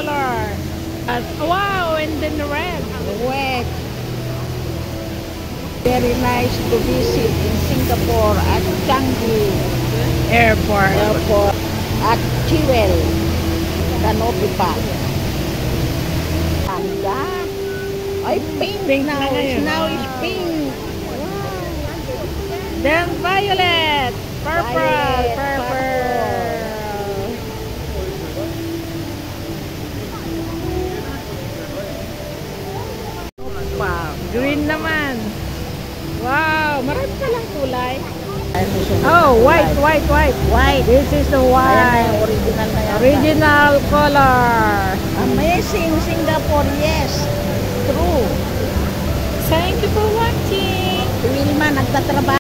color. Wow, and then the red. Red. Very nice to visit in Singapore at Changi Airport. Airport at Jewel Canopy Park. Ganda. Ay, pink, Pink now. na ngayon. Now it's pink. Then violet. Purple. Violet, Purple. Wow. Green naman. Wow, marami palang kulay. Oh, white. White. This is the Ayan na white. yung original na yan. Original color. Amazing Singapore, yes. True. Thank you for watching. Si Wilma nagtatrabaho.